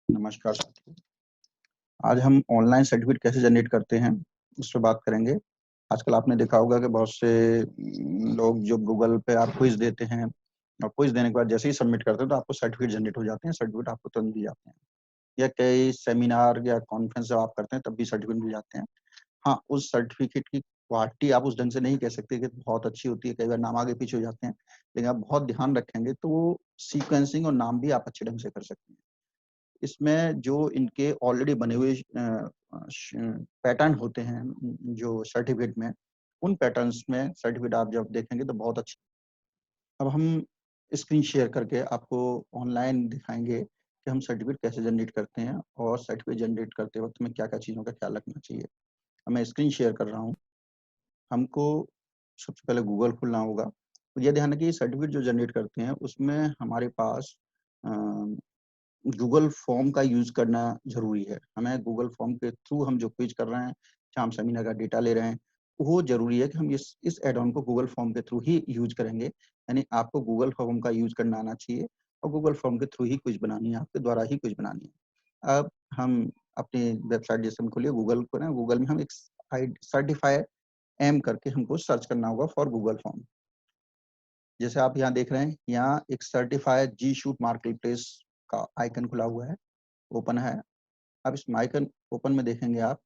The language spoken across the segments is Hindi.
नमस्कार साथियों। आज हम ऑनलाइन सर्टिफिकेट कैसे जनरेट करते हैं उस पर बात करेंगे। आजकल आपने देखा होगा कि बहुत से लोग जो गूगल पे आप क्विज देते हैं और क्विज देने के बाद जैसे ही सबमिट करते हैं तो आपको सर्टिफिकेट जनरेट हो जाते हैं, सर्टिफिकेट आपको तुरंत दिए जाते हैं। या कई सेमिनार या कॉन्फ्रेंस जब आप करते हैं तब भी सर्टिफिकेट मिल जाते हैं। हाँ, उस सर्टिफिकेट की क्वालिटी आप उस ढंग से नहीं कह सकते कि बहुत अच्छी होती है, कई बार नाम आगे पीछे हो जाते हैं, लेकिन आप बहुत ध्यान रखेंगे तो वो सीक्वेंसिंग और नाम भी आप अच्छे ढंग से कर सकते हैं। इसमें जो इनके ऑलरेडी बने हुए पैटर्न होते हैं जो सर्टिफिकेट में, उन पैटर्न्स में सर्टिफिकेट आप जब देखेंगे तो बहुत अच्छा। अब हम स्क्रीन शेयर करके आपको ऑनलाइन दिखाएंगे कि हम सर्टिफिकेट कैसे जनरेट करते हैं और सर्टिफिकेट जनरेट करते वक्त में क्या-क्या चीज़ों का ख्याल रखना चाहिए। अब मैं स्क्रीन शेयर कर रहा हूँ। हमको सबसे पहले गूगल खोलना होगा। तो ये ध्यान रखिए सर्टिफिकेट जो जनरेट करते हैं उसमें हमारे पास अ गूगल फॉर्म का यूज़ करना ज़रूरी है। हमें गूगल फॉर्म के थ्रू हम जो क्विज़ कर रहे हैं, जहाँ हम सेमिनार का डेटा ले रहे हैं, वो ज़रूरी है कि हम इस ऐड ऑन को गूगल फॉर्म के थ्रू ही यूज़ करेंगे। यानी आपको गूगल फॉर्म का यूज़ करना आना चाहिए और गूगल फॉर्म के थ्रू ही क्विज़ बनानी है, आपके द्वारा ही क्विज़ बनानी है। अब हम अपनी वेबसाइट जैसे हम खोलिए गूगल को ना, गूगल में हम एक सर्टिफ़ाई एम करके हमको सर्च करना होगा फॉर गूगल फॉर्म। जैसे आप यहाँ देख रहे हैं, यहाँ एक सर्टिफ़ाइड जी शूट मार्केटप्लेस का आइकन खुला हुआ है, ओपन है। अब इस आइकन ओपन में देखेंगे आप,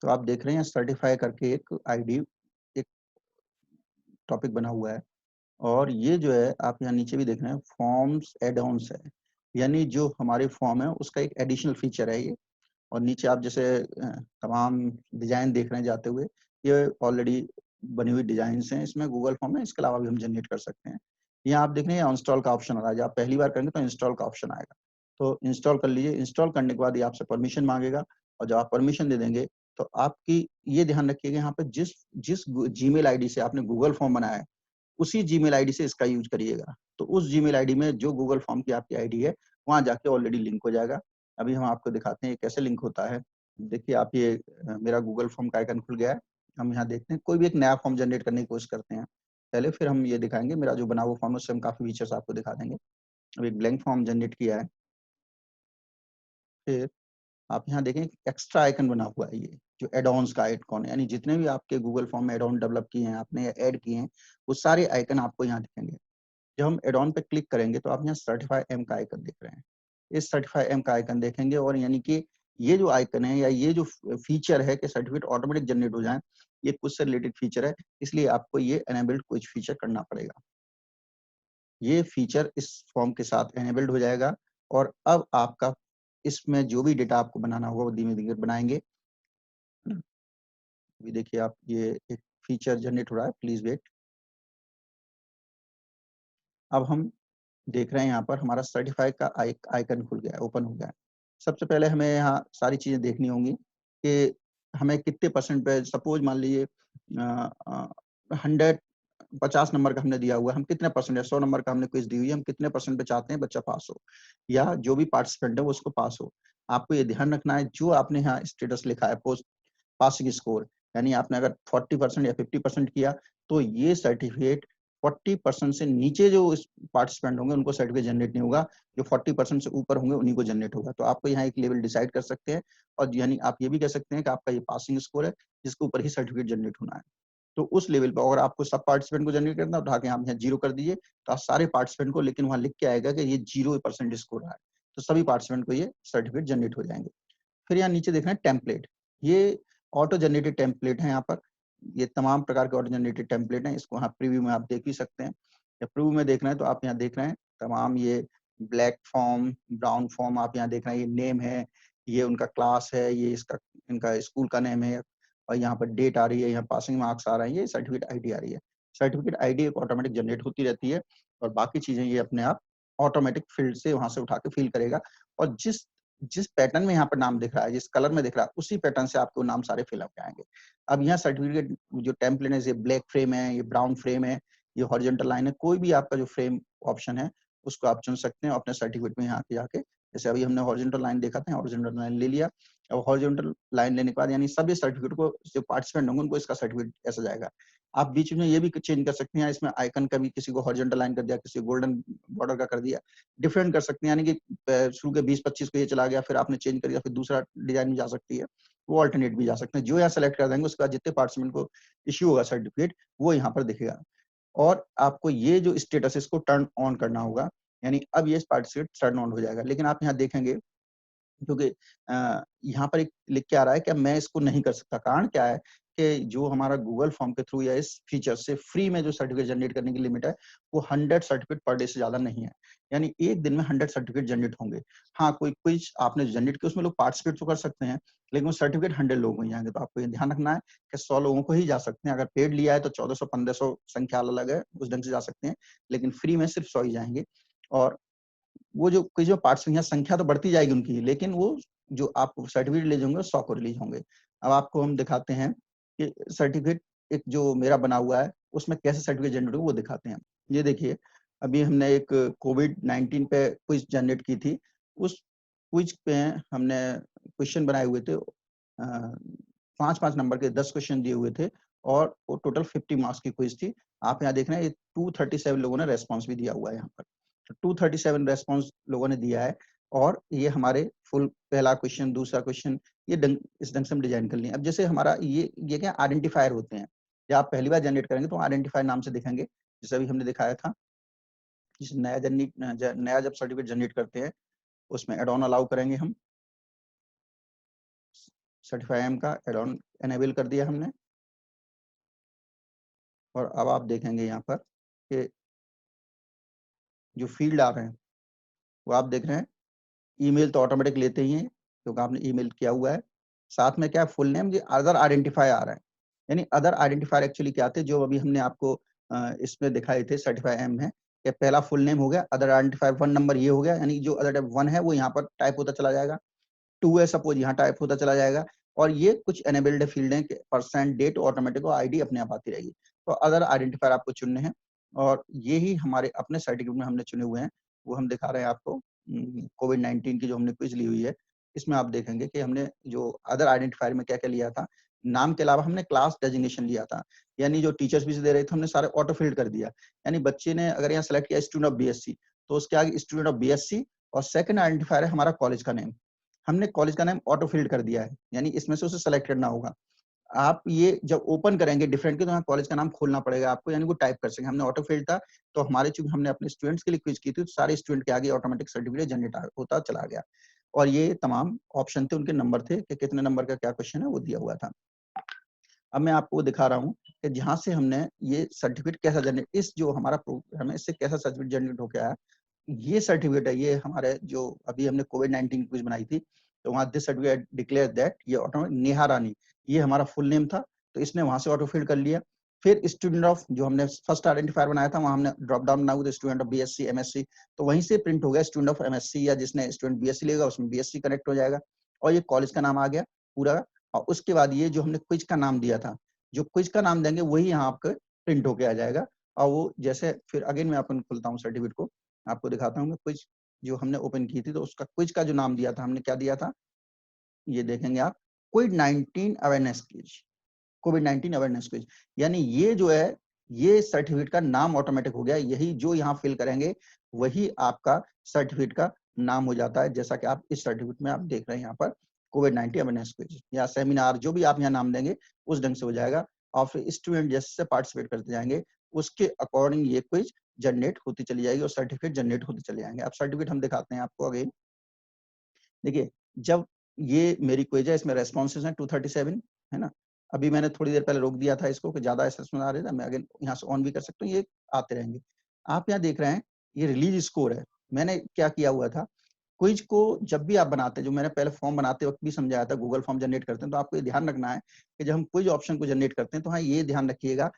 तो आप देख रहे हैं सर्टिफ़ाई करके एक आईडी, एक टॉपिक बना हुआ है और ये जो है आप यहाँ नीचे भी देख रहे हैं फॉर्म्स ऐड-ऑन्स है। यानी जो हमारे फॉर्म है उसका एक एडिशनल फीचर है ये। और नीचे आप जैसे तमाम डिज़ाइन देख रहे हैं जाते हुए, ये ऑलरेडी बनी हुई डिज़ाइन्स हैं, इसमें गूगल फॉर्म है, इसके अलावा भी हम जनरेट कर सकते हैं। यहाँ आप देख रहे हैं इंस्टॉल का ऑप्शन आ रहा है, जब आप पहली बार करेंगे तो इंस्टॉल का ऑप्शन आएगा। तो इंस्टॉल कर लीजिए, इंस्टॉल करने के बाद ये आपसे परमिशन माँगेगा और जब आप परमिशन दे देंगे, तो आपकी ये ध्यान रखिएगा यहाँ पे जिस जिस जीमेल आईडी से आपने गूगल फॉर्म बनाया है, उसी जीमेल आईडी से इसका यूज़ करिएगा। तो उस जीमेल आईडी में जो गूगल फॉर्म की आपकी आईडी है, वहाँ जाके ऑलरेडी लिंक हो जाएगा। अभी हम आपको दिखाते हैं ये कैसे लिंक होता है। देखिए आप ये मेरा गूगल फॉर्म का आइकन खुल गया है। हम यहाँ देखते हैं कोई भी एक नया फॉर्म जनरेट करने की कोशिश करते हैं। पहले फिर हम ये दिखाएँगे मेरा जो बना हुआ फॉर्म है उससे हम काफ़ी फीचर्स आपको दिखा देंगे। अब एक ब्लैंक फॉर्म जनरेट किया है। फिर आप यहाँ देखें एक्स्ट्रा आइकन बना हुआ है ये, जो ऐड-ऑन्स का आइकन है, यानी जितने भी आपके गूगल फॉर्म में ऐड-ऑन डेवलप किए हैं आपने या ऐड किए हैं, वो सारे आइकन आपको यहाँ दिखेंगे। जब हम ऐड-ऑन पे क्लिक करेंगे तो आप यहाँ सर्टिफ़ाई एम का आइकन देख रहे हैं। इस सर्टिफ़ाई एम का आइकन देखेंगे और यानी कि ये जो आइकन है या ये जो फीचर है कि सर्टिफ़िकेट ऑटोमेटिक जनरेट हो जाए, ये कुछ से रिलेटेड फीचर है, इसलिए आपको ये इनेबल्ड कुछ फीचर करना पड़ेगा। ये फीचर इस फॉर्म के साथ इनेबल्ड हो जाएगा और अब आपका इसमें जो भी डेटा आपको बनाना होगा वो धीमे-धीरे बनाएँगे। अभी देखिए आप ये एक फीचर जनरेट हो रहा है, प्लीज़ वेट। अब हम देख रहे हैं यहाँ पर हमारा सर्टिफ़ाई का आइकन खुल गया है, ओपन हो गया है। सबसे पहले हमें यहाँ सारी चीज़ें देखनी होंगी कि हमें कितने परसेंट पे सपोज़ मान लीजिए 100 50 नंबर का हमने दिया हुआ है, हम कितने परसेंट है 100 नंबर का हमने क्विज़ दी हुई है, हम कितने परसेंट पे चाहते हैं बच्चा पास हो या जो भी पार्टिसिपेंट है वो उसको पास हो। आपको ये ध्यान रखना है जो आपने यहाँ स्टेटस लिखा है पोस्ट पासिंग स्कोर, यानी आपने अगर 40% या 50% किया, तो ये सर्टिफ़िकेट 40% से नीचे जो इस पार्टिसिपेंट होंगे, उनको सर्टिफ़िकेट जनरेट नहीं होगा, जो 40% से ऊपर होंगे, उन्हीं को जनरेट होगा। तो आपको यहाँ एक लेवल डिसाइड कर सकते हैं और यानी आप ये भी कह सकते हैं कि आपका ये पासिंग स्कोर है, जिसके ऊपर ही सर्टिफ़िकेट जनरेट होना है। तो उस लेवल पे अगर आपको सब पार्टिसिपेंट को जनरेट करना है, उठा के आप यहाँ 0 कर दीजिए, तो आप सारे पार्टिसिपेंट को लेकिन वहाँ लिख के आएगा कि ये 0% स्कोर रहा है। तो सभी पार्टिसिपेंट को ये सर्टिफ़िकेट जनरेट हो जाएँगे। फिर यहाँ नीचे देख रहे हैं टेम्पलेट, ये ऑटो जनरेटेड टेम्पलेट है यहाँ पर। ये तमाम प्रकार के ऑटो जनरेटेड टेम्पलेट हैं, इसको यहाँ प्रीव्यू में आप देख भी सकते हैं। या प्रीव्यू में देख रहे हैं तो आप यहाँ देख रहे हैं तमाम ये ब्लैक फॉर्म, ब्राउन फॉर्म आप यहाँ देख रहे हैं, ये नेम है, ये उनका क्लास है, ये इसका इनका स्कूल का नेम है और यहाँ पर डेट आ रही है, यहाँ पासिंग मार्क्स आ रहे हैं, ये सर्टिफिकेट आईडी आ रही है। सर्टिफिकेट आईडी एक ऑटोमेटिक जनरेट होती रहती है और बाकी चीज़ें ये अपने आप ऑटोमेटिक फील्ड से वहाँ से उठा के फिल करेगा और जिस जिस पैटर्न में यहाँ पर नाम दिख रहा है, जिस कलर में दिख रहा है, उसी पैटर्न से आपको नाम सारे फिल अप हो जाएँगे। अब यहाँ सर्टिफिकेट जो टेम्पलेट है, ये ब्लैक फ्रेम है, ये ब्राउन फ्रेम है, ये हॉरिजॉन्टल लाइन है, कोई भी आपका जो फ्रेम ऑप्शन है, उसको आप चुन सकते हैं और अपने सर्टिफिकेट में यहाँ पे जाके जैसे अभी हमने हॉरिजॉन्टल लाइन देखा था, हॉरिजॉन्टल लाइन ले लिया। अब हॉरिजॉन्टल लाइन लेने के बाद यानी सभी सर्टिफिकेट को जो पार्टिसिपेंट होंगे उनको इसका सर्टिफिकेट ऐसा जाएगा। आप बीच में ये भी चेंज कर सकते हैं, इसमें आइकन का भी किसी को हॉरिजॉन्टल लाइन कर दिया, किसी को गोल्डन बॉर्डर का कर दिया, डिफरेंट कर सकते हैं, यानी कि शुरू के 20-25 को ये चला गया, फिर आपने चेंज कर दिया, फिर दूसरा डिजाइन भी जा सकती है, वो अल्टरनेट भी जा सकते हैं। जो यहाँ सेलेक्ट कर देंगे उसके बाद जितने पार्टिसिपेंट को इश्यू होगा सर्टिफिकेट वो यहाँ पर दिखेगा। और आपको ये जो स्टेटस है इसको टर्न ऑन करना होगा, यानी अब ये पार्टिसिपेट टर्न ऑन हो जाएगा। लेकिन आप यहाँ देखेंगे क्योंकि यहाँ पर एक लिख के आ रहा है कि मैं इसको नहीं कर सकता। कारण क्या है कि जो हमारा गूगल फॉर्म के थ्रू या इस फीचर से फ्री में जो सर्टिफिकेट जनरेट करने की लिमिट है वो 100 सर्टिफिकेट पर डे से ज्यादा नहीं है, यानी एक दिन में 100 सर्टिफिकेट जनरेट होंगे। हाँ, कोई क्विज आपने जनरेट किया उसमें लोग पार्टिसिपेट तो कर सकते हैं, लेकिन वो सर्टिफिकेट 100 लोग हो जाएंगे। तो आपको ये ध्यान रखना है कि 100 लोगों को ही जा सकते हैं। अगर पेड लिया है तो 1400-1500 संख्या अलग है, उस ढंग से जा सकते हैं, लेकिन फ्री में सिर्फ 100 ही जाएंगे। और वो जो कोई जो पार्टिसिपेंट संख्या तो बढ़ती जाएगी उनकी, लेकिन वो जो आप सर्टिफिकेट रिलीज होंगे 100 को रिलीज होंगे। अब आपको हम दिखाते हैं कि सर्टिफिकेट एक जो मेरा बना हुआ है उसमें कैसे सर्टिफिकेट जनरेट होगा वो दिखाते हैं। ये देखिए, अभी हमने एक कोविड-19 पे क्विज जनरेट की थी। उस क्विज पे हमने क्वेश्चन बनाए हुए थे, 5-5 नंबर के 10 क्वेश्चन दिए हुए थे और वो टोटल 50 मार्क्स की क्विज थी। आप यहाँ देख रहे हैं ये 237 लोगों ने रेस्पॉन्स भी दिया हुआ है यहाँ पर। 237 रेस्पॉन्स लोगों ने दिया है और ये हमारे फुल पहला क्वेश्चन, दूसरा क्वेश्चन ये इस ढंग से हम डिजाइन कर लिए। अब जैसे हमारा ये क्या आइडेंटिफायर होते हैं, जब आप पहली बार जनरेट करेंगे तो आइडेंटिफायर नाम से दिखेंगे, जैसे अभी हमने दिखाया था। नया जब सर्टिफिकेट जनरेट करते हैं उसमें एड ऑन अलाउ करेंगे हम, सर्टिफाई एम का एड ऑन एनेबल कर दिया हमने। और अब आप देखेंगे यहाँ पर कि जो फील्ड आ रहे हैं वो आप देख रहे हैं, ईमेल तो ऑटोमेटिक लेते ही हैं क्योंकि आपने ईमेल किया हुआ है। साथ में क्या फुल नेम, ये अदर आइडेंटिफायर आ रहा है, यानी अदर आइडेंटिफायर एक्चुअली क्या थे जो अभी हमने आपको इसमें दिखाए थे सर्टिफाई एम है। कि पहला फुल नेम हो गया, अदर आइडेंटिफायर 1 नंबर ये हो गया, यानी जो अदर 1 है वो यहाँ पर टाइप होता चला जाएगा, 2 है सपोज यहाँ टाइप होता चला जाएगा। और ये कुछ एनेबल्ड फील्ड है कि परसेंट डेट ऑटोमेटिक और आईडी अपने आप आती रहेगी। तो अदर आइडेंटिफायर आपको चुनने हैं और ये ही हमारे अपने सर्टिफिकेट में हमने चुने हुए हैं, वो हम दिखा रहे हैं आपको। कोविड-19 की जो हमने क्विज ली हुई है इसमें आप देखेंगे कि हमने जो अदर आइडेंटिफायर में क्या-क्या लिया था, नाम के अलावा हमने क्लास डेजिग्नेशन लिया था, यानी जो टीचर्स भी दे रहे थे हमने सारे ऑटो फिल्ड कर दिया। यानी बच्चे ने अगर यहाँ सेलेक्ट किया स्टूडेंट ऑफ बीएससी तो उसके आगे स्टूडेंट ऑफ बीएससी और सेकंड आइडेंटिफायर है हमारा कॉलेज का नेम। हमने कॉलेज का नाम ऑटो फिल्ड कर दिया है, यानी इसमें से उसे सेलेक्ट करना होगा। आप ये जब ओपन करेंगे डिफरेंट के तो यहाँ कॉलेज का नाम खोलना पड़ेगा आपको, यानी वो टाइप कर सकें। हमने ऑटो फिल्ड था तो हमारे चूंकि हमने अपने स्टूडेंट्स के लिए क्विज की थी तो सारे स्टूडेंट के आगे ऑटोमेटिक सर्टिफिकेट जनरेट होता चला गया। और ये तमाम ऑप्शन थे, उनके नंबर थे कि कितने नंबर का क्या क्वेश्चन है वो दिया हुआ था। अब मैं आपको दिखा रहा हूँ कि जहाँ से हमने ये सर्टिफिकेट कैसा जनरेट, इस जो हमारा प्रोग्राम है इससे कैसा सर्टिफिकेट जनरेट होकर आया। ये सर्टिफिकेट है, ये हमारे जो अभी हमने कोविड-19 क्विज बनाई थी तो वहाँ दिस सर्टिफिकेट डिक्लेयर दैट, ये ऑटोमेटिक नेहा रानी ये हमारा फुल नेम था तो इसने वहां से ऑटो फिल कर लिया। फिर स्टूडेंट ऑफ जो हमने फर्स्ट आइडेंटिफायर बनाया था वहां हमने ड्रॉप डाउन बना हुआ स्टूडेंट ऑफ बीएससी एमएससी, तो वहीं से प्रिंट हो गया स्टूडेंट ऑफ एमएससी, या जिसने स्टूडेंट बीएससी लेगा उसमें बीएससी कनेक्ट हो जाएगा और ये कॉलेज का नाम आ गया पूरा। और उसके बाद ये जो हमने क्विज का नाम दिया था, जो क्विज का नाम देंगे वही यहाँ आपके प्रिंट होके आ जाएगा। और वो जैसे फिर अगेन मैं अपन खुलता हूँ सर्टिफिकेट को, आपको दिखाता हूँ। क्विज जो हमने ओपन की थी तो उसका क्विज का जो नाम दिया था हमने क्या दिया था, ये देखेंगे आप, कोविड-19 अवेयरनेस क्विज, कोविड-19 अवेयरनेस क्विज। यानी ये जो है ये सर्टिफिकेट का नाम ऑटोमेटिक हो गया, यही जो यहाँ फिल करेंगे वही आपका सर्टिफिकेट का नाम हो जाता है। जैसा कि आप इस सर्टिफिकेट में आप देख रहे हैं यहाँ पर कोविड-19 अवेयरनेस क्विज या सेमिनार, जो भी आप यहाँ नाम देंगे उस ढंग से हो जाएगा। और फिर स्टूडेंट जैसे पार्टिसिपेट करते जाएंगे उसके अकॉर्डिंग ये क्विज जनरेट होती चली जाएगी और सर्टिफिकेट जनरेट होते चले जाएंगे। अब सर्टिफिकेट हम दिखाते हैं आपको अगेन। देखिए, जब ये मेरी क्विज है इसमें रेस्पॉन्सेज हैं 237, है ना। अभी मैंने थोड़ी देर पहले रोक दिया था इसको कि ज्यादा असेसमेंट आ रहे थे, मैं अगेन यहाँ से ऑन भी कर सकता हूँ, ये आते रहेंगे। आप यहाँ देख रहे हैं ये रिलीज स्कोर है। मैंने क्या किया हुआ था, क्विज को जब भी आप बनाते हैं, जो मैंने पहले फॉर्म बनाते वक्त भी समझाया था, गूगल फॉर्म जनरेट करते हैं तो आपको ये ध्यान रखना है कि जब हम क्विज ऑप्शन को जनरेट करते हैं तो हाँ ये ध्यान रखिएगा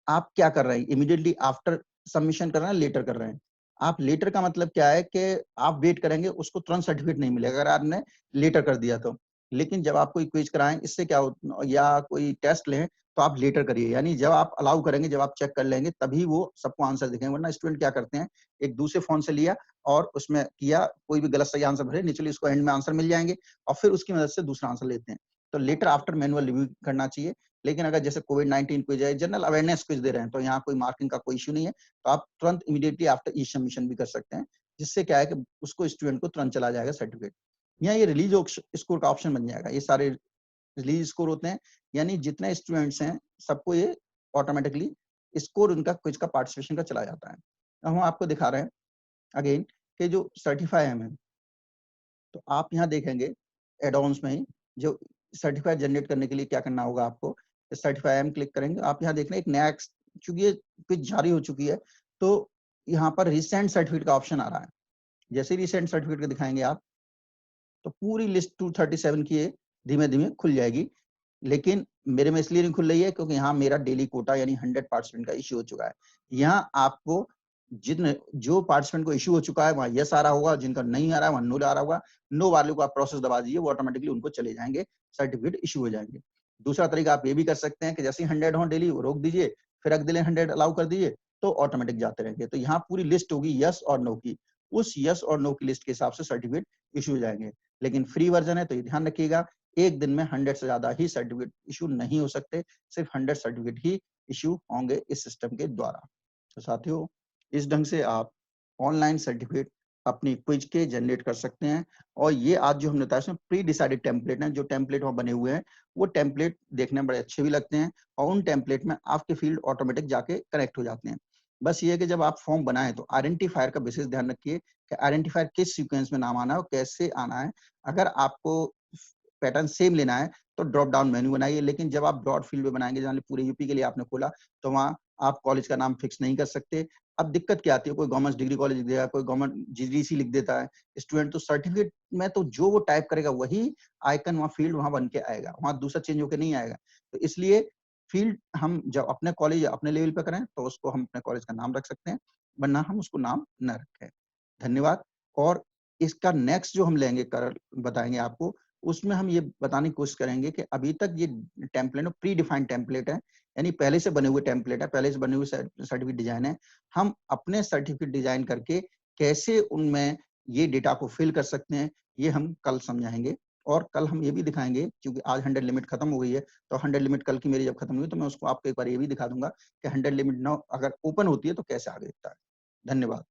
आप क्या कर रहे हैं, इमीडिएटली आफ्टर सबमिशन कर रहे हैं, लेटर कर रहे हैं। आप लेटर का मतलब क्या है कि आप वेट करेंगे, उसको तुरंत सर्टिफिकेट नहीं मिलेगा अगर आपने लेटर कर दिया तो। लेकिन जब आप कोई क्विज कराएं, इससे क्या हो या कोई टेस्ट लें तो आप लेटर करिए, यानी जब आप अलाउ करेंगे, जब आप चेक कर लेंगे, तभी वो सबको आंसर दिखेंगे। वरना स्टूडेंट क्या करते हैं, एक दूसरे फ़ोन से लिया और उसमें किया, कोई भी गलत सही आंसर भरे, नेचुरली उसको एंड में आंसर मिल जाएँगे और फिर उसकी मदद से दूसरा आंसर लेते हैं। तो लेटर आफ्टर मैनुअल रिव्यू करना चाहिए। लेकिन अगर जैसे कोविड-19 क्विज़ है, जनरल अवेयरनेस क्विज़ दे रहे हैं, तो यहाँ कोई मार्किंग का कोई इश्यू नहीं है। तो आप तुरंत इमीडिएटली आफ्टर ईच सबमिशन भी कर सकते हैं, जिससे क्या है कि उसको स्टूडेंट को तुरंत चला जाएगा सर्टिफ़िकेट। यहाँ ये रिलीज़ स्कोर का ऑप्शन बन जाएगा। ये सारे रिलीज स्कोर होते हैं, यानी जितने स्टूडेंट्स हैं, सबको ये ऑटोमैटिकली स्कोर उनका क्विज का पार्टिसिपेशन का चला जाता है। अब हम आपको दिखा रहे हैं अगेन कि जो सर्टिफाई है, तो आप यहाँ देखेंगे एड-ऑन्स में ही जो सर्टिफाई जनरेट करने के लिए क्या करना होगा आपको, सर्टिफाई एम क्लिक करेंगे। आप यहाँ देख रहे हैं एक नया चूँकि ये क्विज जारी हो चुकी है, तो यहाँ पर रिसेंट सर्टिफिकेट का ऑप्शन आ रहा है। जैसे ही रिसेंट सर्टिफिकेट को दिखाएँगे आप, तो पूरी लिस्ट 237 की ये धीमे-धीमे खुल जाएगी। लेकिन मेरे में इसलिए नहीं खुल रही है क्योंकि यहाँ मेरा डेली कोटा यानी 100 पार्टिसिपेंट का इश्यू हो चुका है। यहाँ आपको जो पार्टिसिपेंट को इश्यू हो चुका है, वहाँ येस आ रहा होगा, जिनका नहीं आ रहा है, वहाँ नो आ रहा होगा। नो वाले को आप प्रोसेस दबा दीजिए, वो ऑटोमैटिकली उनको चले जाएँगे, सर्टिफिकेट इश्यू हो जाएँगे। दूसरा तरीका आप ये भी कर सकते हैं कि जैसे ही 100 हो डेली, वो रोक दीजिए, फिर अगले 100 अलाउ कर दीजिए, तो ऑटोमैटिक जाते रहेंगे। तो यहाँ पूरी लिस्ट होगी येस और नो की। उस येस और नो की लिस्ट के हिसाब से सर्टिफिकेट इश्यू हो जाएँगे। लेकिन फ्री वर्ज़न है, तो ये ध्यान रखिएगा, एक दिन में 100 से ज़्यादा ही सर्टिफिकेट इश्यू नहीं हो सकते, सिर्फ 100 सर्टिफिकेट ही इश्यू होंगे इस सिस्टम के द्वारा। तो साथियों, इस ढंग से आप ऑनलाइन सर्टिफिकेट अपनी क्विज के जनरेट कर सकते हैं और ये आज जो हमने बताया इसमें प्री डिसाइडेड टेम्पलेट हैं, जो टेम्पलेट वहाँ बने हुए हैं, वो टेम्पलेट देखने में बड़े अच्छे भी लगते हैं और उन टेम्पलेट में आपके फील्ड ऑटोमेटिक जाके कनेक्ट हो जाते हैं। बस ये है कि जब आप फॉर्म बनाएँ तो आइडेंटिफायर का विशेष ध्यान रखिए कि आइडेंटिफायर किस सीक्वेंस में नाम आना है और कैसे आना है। अगर आपको पैटर्न सेम लेना है, तो ड्रॉप डाउन मेन्यू बनाइए, लेकिन जब आप ब्रॉड फील्ड में बनाएँगे, मान लीजिए पूरे यूपी के लिए आपने खोला, तो वहाँ आप कॉलेज का नाम फिक्स नहीं कर सकते। अब दिक्कत क्या आती है, कोई गवर्नमेंट डिग्री कॉलेज लिख देगा, कोई गवर्नमेंट जीडीसी लिख देता है। स्टूडेंट तो सर्टिफिकेट में तो जो वो टाइप करेगा, वही आइकन वहाँ फील्ड वहाँ बन के आएगा, वहाँ दूसरा चेंज होके नहीं आएगा। तो इसलिए फील्ड हम जब अपने कॉलेज या अपने लेवल पे करें, तो उसको हम अपने कॉलेज का नाम रख सकते हैं, वरना हम उसको नाम न रखें। धन्यवाद। और इसका नेक्स्ट जो हम लेंगे बताएँगे आपको, उसमें हम ये बताने की कोशिश करेंगे कि अभी तक ये टेम्पलेट प्री डिफाइंड टेम्पलेट है, यानी पहले से बने हुए टेम्पलेट है, पहले से बने हुए सर्टिफिकेट डिज़ाइन है। हम अपने सर्टिफिकेट डिज़ाइन करके कैसे उनमें ये डेटा को फिल कर सकते हैं, ये हम कल समझाएँगे और कल हम ये भी दिखाएँगे क्योंकि आज 100 लिमिट खत्म हो गई है, तो 100 लिमिट कल की मेरी जब खत्म हुई, तो मैं उसको आपको एक बार ये भी दिखा दूँगा कि 100 लिमिट नाउ अगर ओपन होती है, तो कैसे आगे दिखता है। धन्यवाद।